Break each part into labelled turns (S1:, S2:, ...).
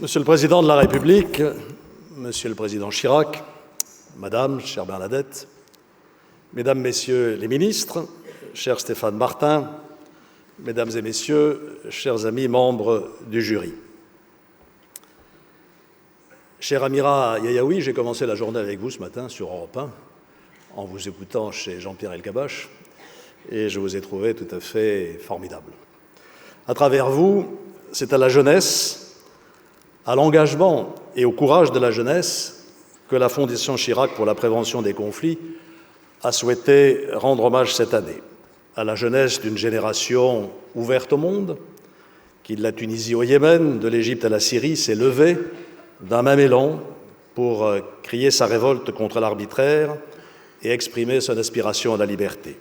S1: Monsieur le Président de la République, Monsieur le Président Chirac, Madame, chère Bernadette, Mesdames, Messieurs les ministres, cher Stéphane Martin, Mesdames et Messieurs, chers amis membres du jury. Cher Amira Yayaoui, j'ai commencé la journée avec vous ce matin sur Europe 1, en vous écoutant chez Jean-Pierre Elkabbach, et je vous ai trouvé tout à fait formidable. À travers vous, c'est à la jeunesse, à l'engagement et au courage de la jeunesse que la Fondation Chirac pour la prévention des conflits a souhaité rendre hommage cette année. À la jeunesse d'une génération ouverte au monde, qui de la Tunisie au Yémen, de l'Égypte à la Syrie, s'est levée d'un même élan pour crier sa révolte contre l'arbitraire et exprimer son aspiration à la liberté.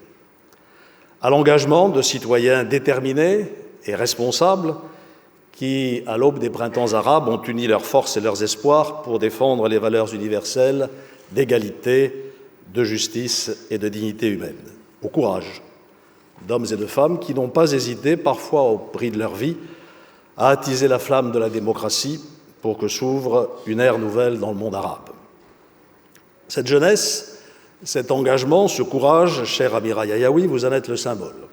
S1: À l'engagement de citoyens déterminés et responsables qui, à l'aube des printemps arabes, ont uni leurs forces et leurs espoirs pour défendre les valeurs universelles d'égalité, de justice et de dignité humaine. Au courage d'hommes et de femmes qui n'ont pas hésité, parfois au prix de leur vie, à attiser la flamme de la démocratie pour que s'ouvre une ère nouvelle dans le monde arabe. Cette jeunesse, cet engagement, ce courage, cher Amira Yayaoui, vous en êtes le symbole.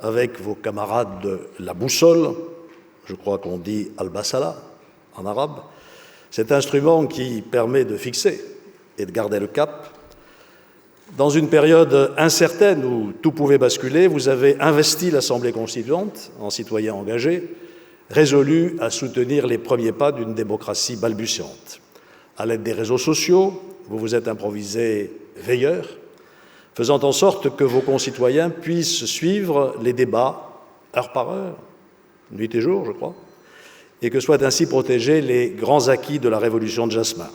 S1: Avec vos camarades de la boussole, je crois qu'on dit al-basala en arabe, cet instrument qui permet de fixer et de garder le cap. Dans une période incertaine où tout pouvait basculer, vous avez investi l'Assemblée constituante en citoyen engagé, résolu à soutenir les premiers pas d'une démocratie balbutiante. À l'aide des réseaux sociaux, vous vous êtes improvisé veilleur, faisant en sorte que vos concitoyens puissent suivre les débats heure par heure, nuit et jour, je crois, et que soient ainsi protégés les grands acquis de la Révolution de Jasmin.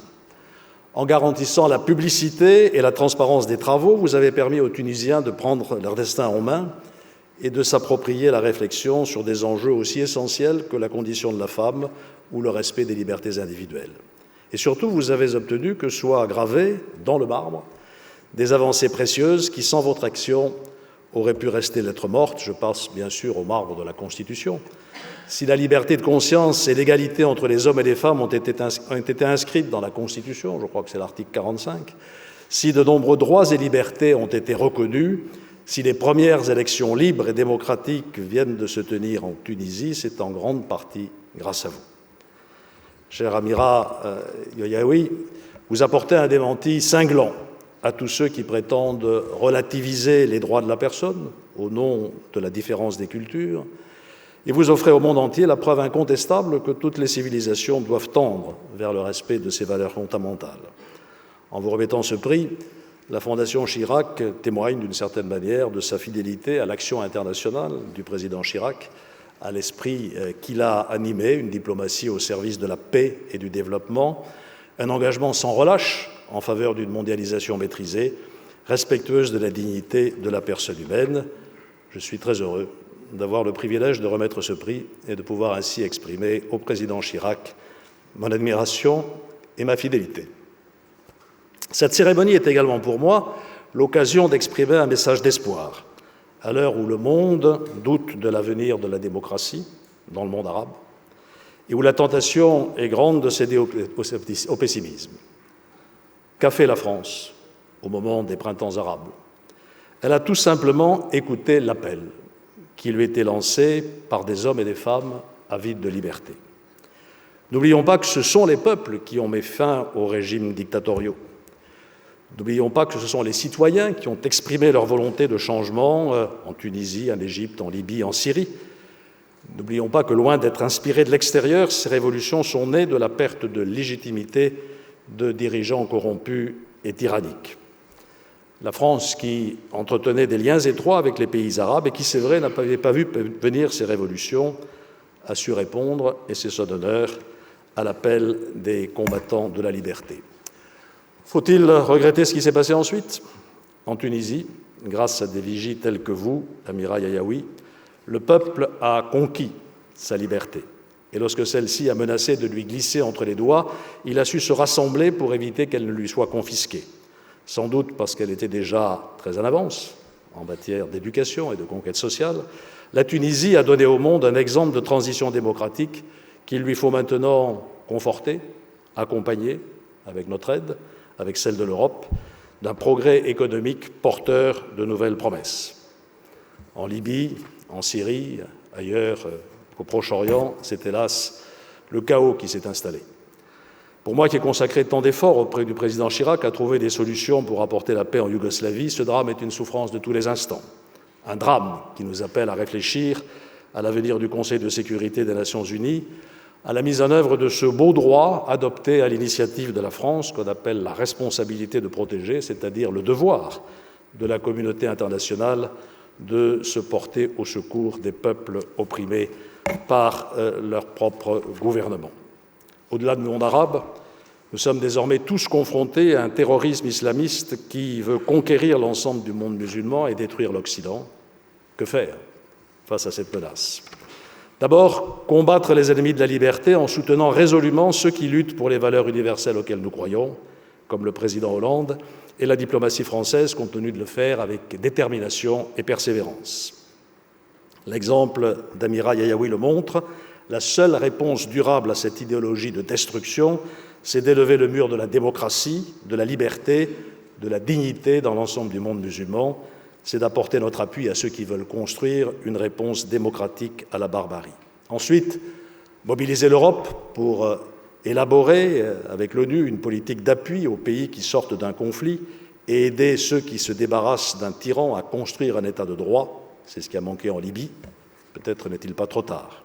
S1: En garantissant la publicité et la transparence des travaux, vous avez permis aux Tunisiens de prendre leur destin en main et de s'approprier la réflexion sur des enjeux aussi essentiels que la condition de la femme ou le respect des libertés individuelles. Et surtout, vous avez obtenu que soient gravées dans le marbre des avancées précieuses qui, sans votre action, auraient pu rester lettre morte. Je pense bien sûr au marbre de la Constitution. Si la liberté de conscience et l'égalité entre les hommes et les femmes ont été inscrites dans la Constitution, je crois que c'est l'article 45, si de nombreux droits et libertés ont été reconnus, si les premières élections libres et démocratiques viennent de se tenir en Tunisie, c'est en grande partie grâce à vous. Cher Amira Yayaoui, vous apportez un démenti cinglant à tous ceux qui prétendent relativiser les droits de la personne au nom de la différence des cultures, et vous offrez au monde entier la preuve incontestable que toutes les civilisations doivent tendre vers le respect de ces valeurs fondamentales. En vous remettant ce prix, la Fondation Chirac témoigne d'une certaine manière de sa fidélité à l'action internationale du président Chirac, à l'esprit qui l'a animé, une diplomatie au service de la paix et du développement, un engagement sans relâche en faveur d'une mondialisation maîtrisée, respectueuse de la dignité de la personne humaine. Je suis très heureux d'avoir le privilège de remettre ce prix et de pouvoir ainsi exprimer au président Chirac mon admiration et ma fidélité. Cette cérémonie est également pour moi l'occasion d'exprimer un message d'espoir, à l'heure où le monde doute de l'avenir de la démocratie dans le monde arabe et où la tentation est grande de céder au pessimisme. Qu'a fait la France au moment des printemps arabes? Elle a tout simplement écouté l'appel qui lui était lancé par des hommes et des femmes avides de liberté. N'oublions pas que ce sont les peuples qui ont mis fin aux régimes dictatoriaux. N'oublions pas que ce sont les citoyens qui ont exprimé leur volonté de changement en Tunisie, en Égypte, en Libye, en Syrie. N'oublions pas que, loin d'être inspirées de l'extérieur, ces révolutions sont nées de la perte de légitimité de dirigeants corrompus et tyranniques. La France, qui entretenait des liens étroits avec les pays arabes et qui, c'est vrai, n'avait pas vu venir ces révolutions, a su répondre, et c'est son honneur, à l'appel des combattants de la liberté. Faut-il regretter ce qui s'est passé ensuite? En Tunisie, grâce à des vigies tels que vous, Amira Yayaoui, le peuple a conquis sa liberté. Et lorsque celle-ci a menacé de lui glisser entre les doigts, il a su se rassembler pour éviter qu'elle ne lui soit confisquée. Sans doute parce qu'elle était déjà très en avance en matière d'éducation et de conquête sociale, la Tunisie a donné au monde un exemple de transition démocratique qu'il lui faut maintenant conforter, accompagner, avec notre aide, avec celle de l'Europe, d'un progrès économique porteur de nouvelles promesses. En Libye, en Syrie, ailleurs, au Proche-Orient, c'est hélas le chaos qui s'est installé. Pour moi qui ai consacré tant d'efforts auprès du président Chirac à trouver des solutions pour apporter la paix en Yougoslavie, ce drame est une souffrance de tous les instants. Un drame qui nous appelle à réfléchir à l'avenir du Conseil de sécurité des Nations Unies, à la mise en œuvre de ce beau droit adopté à l'initiative de la France, qu'on appelle la responsabilité de protéger, c'est-à-dire le devoir de la communauté internationale de se porter au secours des peuples opprimés par leur propre gouvernement. Au-delà du monde arabe, nous sommes désormais tous confrontés à un terrorisme islamiste qui veut conquérir l'ensemble du monde musulman et détruire l'Occident. Que faire face à cette menace? D'abord, combattre les ennemis de la liberté en soutenant résolument ceux qui luttent pour les valeurs universelles auxquelles nous croyons, comme le président Hollande, et la diplomatie française continue de le faire avec détermination et persévérance. L'exemple d'Amira Yayaoui le montre, la seule réponse durable à cette idéologie de destruction, c'est d'élever le mur de la démocratie, de la liberté, de la dignité dans l'ensemble du monde musulman, c'est d'apporter notre appui à ceux qui veulent construire une réponse démocratique à la barbarie. Ensuite, mobiliser l'Europe pour élaborer avec l'ONU une politique d'appui aux pays qui sortent d'un conflit et aider ceux qui se débarrassent d'un tyran à construire un État de droit. C'est ce qui a manqué en Libye. Peut-être n'est-il pas trop tard.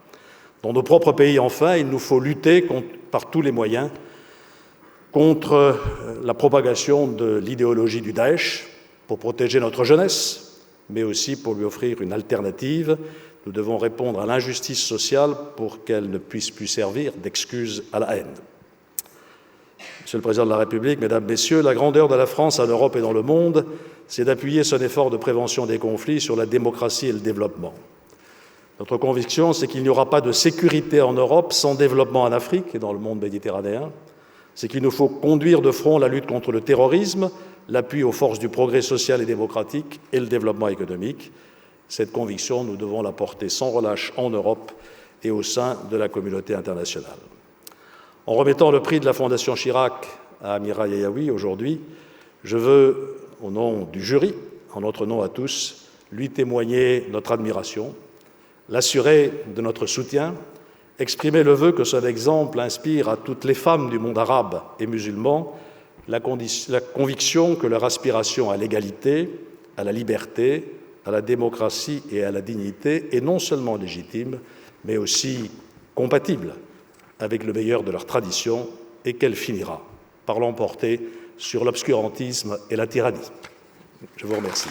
S1: Dans nos propres pays, enfin, il nous faut lutter par tous les moyens contre la propagation de l'idéologie du Daesh pour protéger notre jeunesse, mais aussi pour lui offrir une alternative. Nous devons répondre à l'injustice sociale pour qu'elle ne puisse plus servir d'excuse à la haine. Monsieur le Président de la République, Mesdames, Messieurs, la grandeur de la France en Europe et dans le monde, c'est d'appuyer son effort de prévention des conflits sur la démocratie et le développement. Notre conviction, c'est qu'il n'y aura pas de sécurité en Europe sans développement en Afrique et dans le monde méditerranéen. C'est qu'il nous faut conduire de front la lutte contre le terrorisme, l'appui aux forces du progrès social et démocratique et le développement économique. Cette conviction, nous devons la porter sans relâche en Europe et au sein de la communauté internationale. En remettant le prix de la Fondation Chirac à Amira Yayaoui aujourd'hui, je veux, au nom du jury, en notre nom à tous, lui témoigner notre admiration, l'assurer de notre soutien, exprimer le vœu que son exemple inspire à toutes les femmes du monde arabe et musulman la conviction que leur aspiration à l'égalité, à la liberté, à la démocratie et à la dignité est non seulement légitime, mais aussi compatible avec le meilleur de leur tradition et qu'elle finira par l'emporter sur l'obscurantisme et la tyrannie. Je vous remercie.